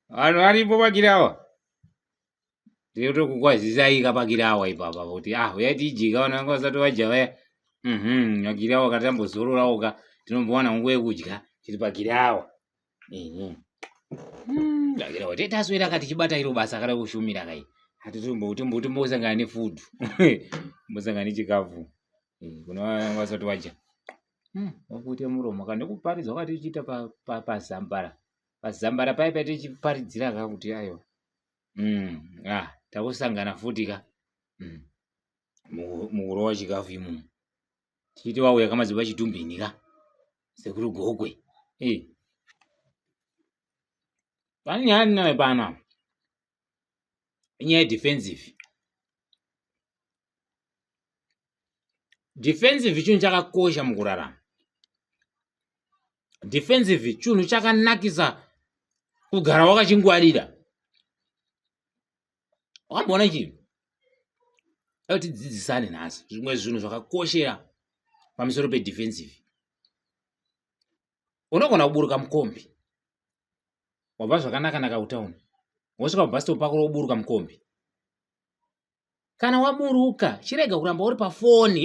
Vanhu varipo pakirawa. Ndinoto kukwazisai kapakirawa ipapa kuti uyai tijika vanhu vasati vaja vaya. Pakirawa katambozororawoka tinombowana nguva yekudya tiri pakirawa. Pakirawa tetaswera katichibata iro basa kada kushumira kai. Timbosangana nefood. Mbosangana nechikafu. Kuna vasati vaja. Wakuite muromo kandikuparidza wakati tichita pazambara. Pazambara paipa tichiparidzira kuti ayo. Takusangana futi ka. Mukurowa chikafu imomo. Tichiti wauya kamaziva chitumbini ka. Sekuru gogwe. Pani nyaya nayo pana. Nyaya defensive. Defensive chinhu chakakosha mukurarama. Defensive chinhu chakanakisa kugara wakachingwarira. Wamboona chinhu? Tidzidzisane nhasi zvimwe zvinhu zvakakoshera pamusoro pedefensive. Unogona kuburuka mukombi. Wabva zvakanaka kutauni. Wosvika pabus stop pako woburuka mukombi. Kana waburuka, chirega kuramba uri pafoni.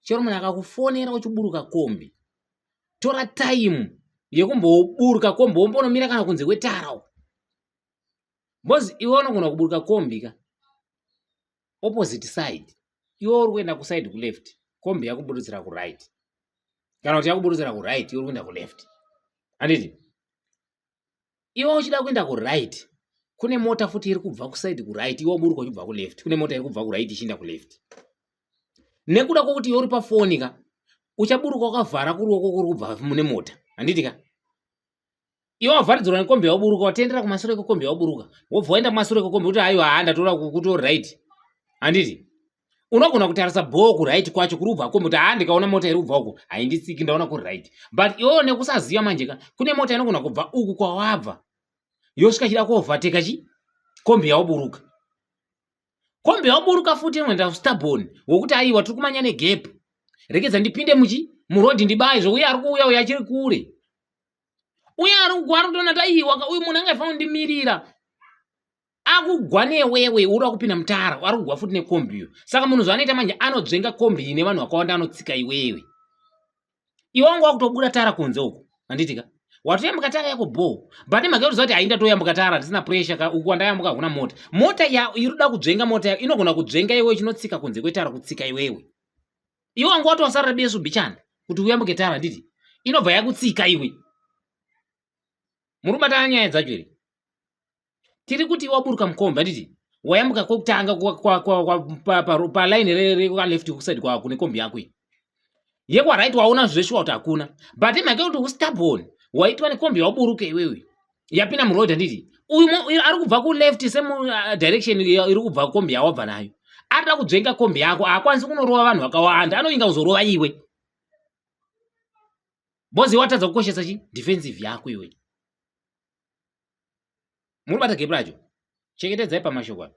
Chero munhu akakufonera uchiburuka kombi. Tora time yekumboburuka kombi wombonomira kana kunze kwetara. Bozi iwe unogona kuburuka kombi ka. Opposite side. Iwe uri kuenda kuside ku left. Kombi yakuburutsira ku right. Kana kuti yakuburutsira ku right iwe uri kuenda ku left. Handiti? Iwe uchida kuenda ku right. Kune mota futi iri kubva kuside ku right, iwe uburuka uchibva ku left. Kune mota iri kubva ku right ichienda ku left. Nekuda kwokuti iwe uri pafoni ka, uchaburuka wakavhara kuruoko kuri kubva mune mota. Handiti ka? Iwe wavharidzirwa nekombi yawaburuka, watendera kumashure kwekombi yawaburuka. Wobva waenda kumashure kwekombi kuti aiwa ndatora kuti right. Handiti? Unogona kutarisa bho ku right kwacho kuri kubva kombi kuti ndikaona mota iri kubva uku, hainditsiki ndaona ku right. But iwe nekusaziva manje ka, kune mota inogona kubva uku kwawabva. Yosvika chida kuovateka kombi yawaburuka. Kombi yawaburuka futi inoenda stubborn wokuti aiwa tiri kumanya negap. Rekedza ndipinde murodhi ndibaye zvo uye ari kuuya uye achiri kure. Uye ari kugwa ari kutoona kuti aiwa uyu munhu angafanira kundimirira. Akugwa newewe uri kupinda mutara, ari kugwa futi nekombiyo. Saka munhu zvaanoita manje anodzvenga kombi ine vanhu vakawanda anotsika iwewe. Iwe wangu wakutobuda tara kunze uku. Handitika? Watoyambuka tara yako bho. Bati makayoziva kuti hainda toyambuka tara ndisina pressure ka uku wandayambuka kuna mota. Mota irikuda kudzvenga mota yako inogona kudzvenga iwewe chinotsika kunze kwetara kutsika iwewe. Iwe wangu watosarira besu bichana kuti uyambuke tara nditi. Inobva yakutsika iwe. Muri kubata nyaya dzacho here. Tiri kuti waburuka mukombi handiti. Wayambuka kwekutanga pa line re left kuside kwa kune kombi yako. Yekwa right waona zveshe kuti hakuna. But make kuti ustubborn. Waitwa nekombi yawaburuka iwewe. Yapinda muroad handiti. Uyu ari kubva ku left same direction iri kubva kombi yawabva nayo. Arida kudzvenga kombi yako, akwanisi kunorova vanhu vakawanda, anoinga kuzorova iwe. Bozi watadza kukoshesa defensive yako iwe. Muri bata gap racho. Chengetedzai pamashoko.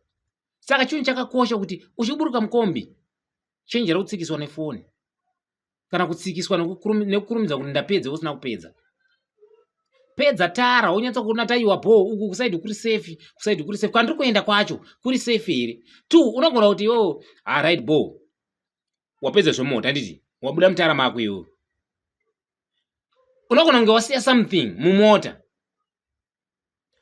Saka chinhu chakakosha kuti uchiburuka mukombi, chenjera kutsikiswa nefoni. Kana kutsikiswa nekukurumidza kuti ndapedza usina kupedza. Pedza tara unyatsa kuona taiwa bho uku kusaidi kuri safe, kusaidi kuri safe. Kwandiri kuenda kwacho kuri safe here. Tu unogona kuti right bho. Wapedza zvemota handiti. Wabuda mutara mako iwe. Unogona kunge wasiya something mumota.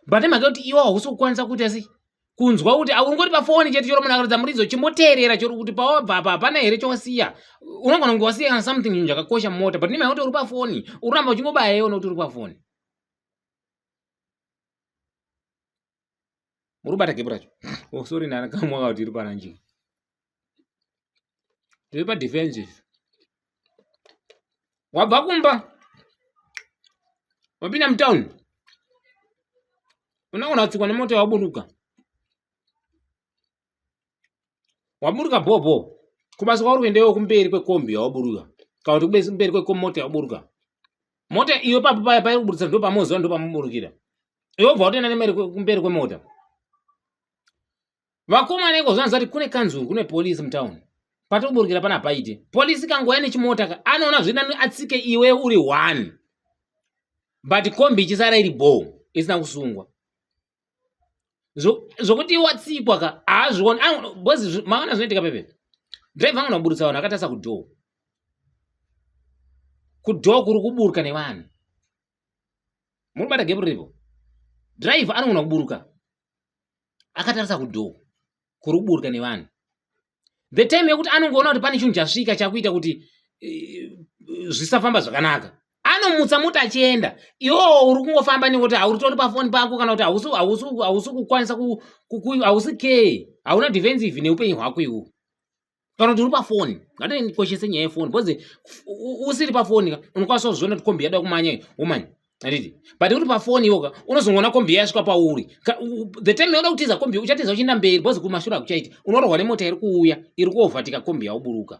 But make kuti iwe hausi kukwanisa kuti asi kunzwa kuti ungori pafoni chete choro munhu akaridza muridzo chimboteerera choro kuti pawabva hapana here chowasiya. Unogona kunge wasiya kana something chinhu chakakosha mumota, but nemaya kuti uri pafoni uramba uchingobaya iwe nokuti uri pafoni. Muri kubata gap racho. Sorry ndakakamwa kuti iri paranjinga. Tiri pa defensive. Wabva kumba. Wapinda mutown. Unogona kutsikwa nemota yawaburuka. Waburuka bho. Kubasa kwauri kuendeyo kumberi kwekombi yawaburuka. Kana kuti kumberi kwemota yawaburuka. Mota iwe papo paya iri kuburutsa ndo pamozo ndo pamuburukira. Iwe bva utenda nemeri kumberi kwemota. Vakomana iko zvanzi kuti kune kanzuru kune polisi mutown. Patoburukira pana paite. Polisi kangouya nechimota ka anoona zvina atsike iwe uri 1. but kombi ichisara iri bho isina kusungwa zvokuti watsikwa ka haazvioni bozi maona zvinoitika pepe driver angona kuburutsa vanhu akatarisa kudhoo kuri kuburuka nevanhu muribata gepu riripo driver anogona kuburuka akatarisa kudhoo kuri kuburuka nevanhu the time yekuti anongoona kuti pane chinhu chasvika chakuita kuti zvisafamba zvakanaka anomutsa mota achienda iwo uri kungofamba nekuti hauritori pafoni pako kana kuti hausi kukwanisa hausi key hauna defensive neupenyu hwako iwo kana kuti uri pafoni ngatikoshese nyaya yefoni bcause usiri pafoni unokwanisa kuzviona kuti kombi yada kumanya womanya anditi but uri pafoni iwoka unozongoona kombi yasvika pauri the time yoda kutiza kombi uchatiza uchienda mberi bcause kumashure akuchaiti unorohwa nemota iri kuuya iri kuovhatika kombi yauburuka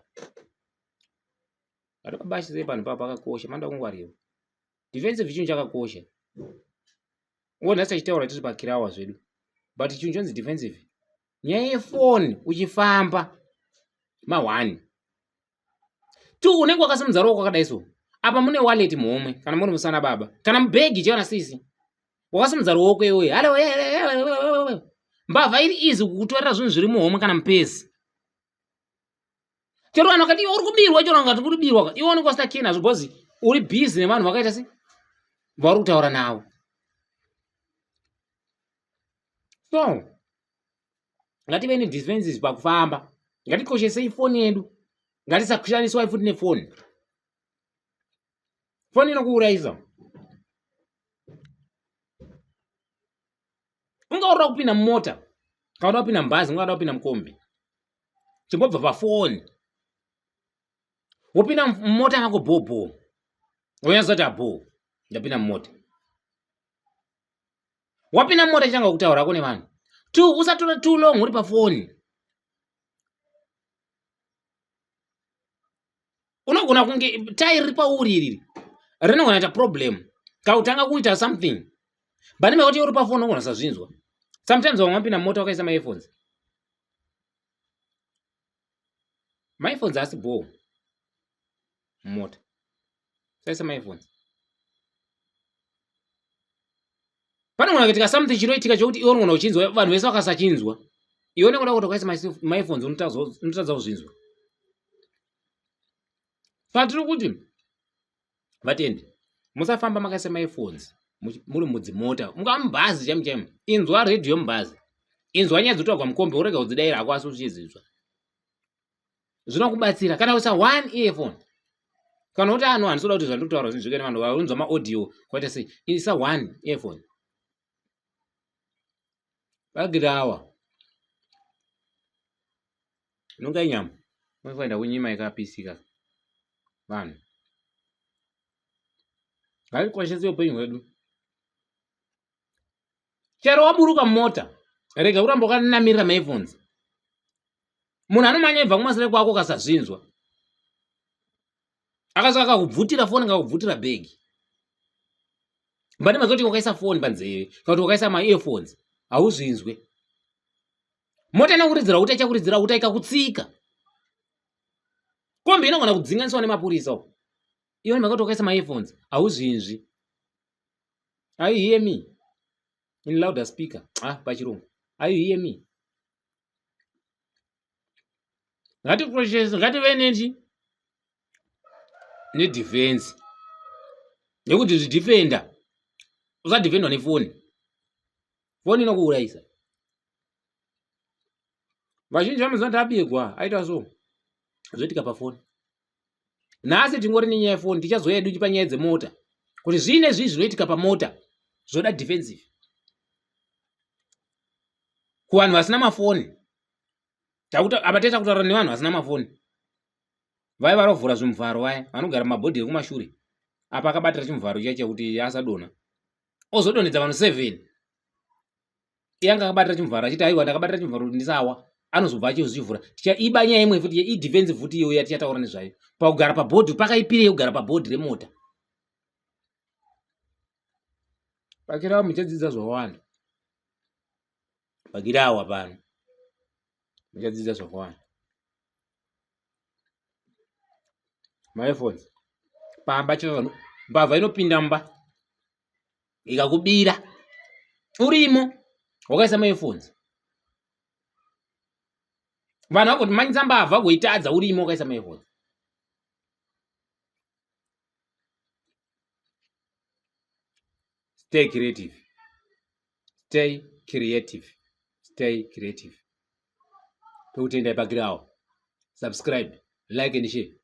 atokabashise panhu papa akakosha manda kungwarira defensive chinhu chakakosha nhasi tachitaura tiri pakirawa zvedu but chinhu chonzi defensive nyaya yefoni uchifamba ma1 2 unenge wakasimudza ruoko wakadai so apa mune wallet muhomwe kana muri musana baba kana mubhegi chiona sisi wakasimudza ruoko iwe halo mbavha iri easy kukutorera zvinhu zviri muhomwe kana mupesi chero vanhu vakati uri kubirwa chero ngati uri kubirwa iwe unenge usina key nazvo bcause uri busy nevanhu vakaita sei vari kutaura navo so ngative nedefenses pakufamba ngatikoshesei foni yedu ngatisashandiswa futi nefoni foni inokuurayisa ungaurira kupinda mumota kana uda kupinda mubhazi ungada kupinda mukombi chimbobva pafoni wopinda mumota yako bhobho wonyazoti abho ndapinda mumota wapinda mumota ichanga kutaura kune vanhu usatora too long uri pafoni unogona kunge tairi ri pauri iriri rinogona ita problem kautanga kuita something but kuti uri pafoni unogona sazvinzwa sometimes wamwe wapinda mumota wakaisa maearphones asi bho mumota saisa maearphones panogona kuitika something chinoitika chokuti iwe unogona kuchinzwa vanhu vese vakasachinzwa iwe unenge uda kuti wakaisa maearphones unotadza kuzvinzwa patiri kuti vatendi musafamba makaisa maearphones muri mudzimota ungava mubhazi chaimo inzwa redhiyo mubhazi inzwa nyaya dzotagwa mukombe urega kudzidaira hako asi uchizizwa zvinokubatsira kana usa one earphone kana kuti anhu hanisoda kuti zvandotaura zvinhu zvekene vanhu vaunzwa maaudio kwaita sei isa one earphone bagirawa inonga inyama unofaenda kunyima ikapisika vanhu ngatikoshese upenyu hwedu chero waburuka mumota rega kuramba wakanamirira maearphones munhu anomanya ibva kumasere kwako kasazvinzwa akasaka kakubvutira foni kakubvutira bhegi mbani mazoti wakaisa foni panzeve kana kuti wakaisa maearphones hauzvinzwe mota inokuridzira kuti ichakuridzira kuti ikakutsika kombi inogona kudzinganiswa nemapurisa iwe makati wakaisa maearphones hauzvinzwi are you hear me in louder speaker pachirungu are you hear me ngative neti nedefense nekuti zvidhifenda usadhifendwa nefoni inokuurayisa vazhinji vamazoti abigwa aita so zvoitika pafoni nhasi tingori nenyaya yefoni tichazoya edu chipanyaya dzemota kuti zvine zvii zvinoitika pamota zvoda defensive kuvanhu vasina mafoni apa taita kutaura nevanhu vasina mafoni vai varovhura zvimuvharo vaya vanogara mumabhodhi ekumashure apa akabatira chimuvharo chacho kuti asadonha ozodonhedza vanhu 7 iyanga akabatira chimuvharo achiti aiwa ndakabatira chimuvharo kuti ndisawa anozobva achizvivhura tichaiba nyaya imwe futi idefensive futi iyoya tichataura nezvayo pakugara pabhodhi pakaipirei kugara pabhodhi remota pakirawa muchadzidza zvawanda pakirawa pano muchadzidza zvawanda maearphones pamba chaivo mbavha inopinda mba ikakubira urimo wakaisa maefonzi vanhu vakoti manyisa mbavha kuitadza urimo wakaisa maefonzi. Stay creative. Stay creative. Stay creative. Tukutendai pagirawo. Subscribe, like and share.